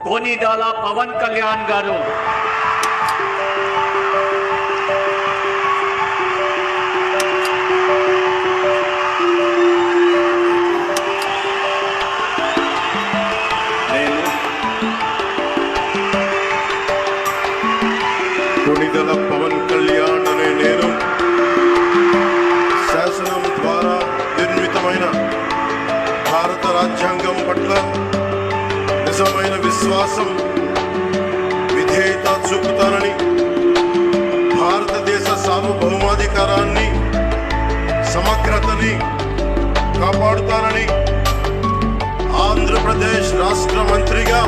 కొనిదెల పవన్ కళ్యాణ్ గారు కొనిదెల పవన్ కళ్యాణ్ అనే నేను శాసనం ద్వారా నిర్మితమైన భారత రాజ్యాంగం పట్ల నిజమైన విశ్వాసం విధేయత చూపుతానని, భారతదేశ సార్వభౌమాధికారాన్ని సమగ్రతని కాపాడుతానని ఆంధ్రప్రదేశ్ రాష్ట్ర మంత్రిగా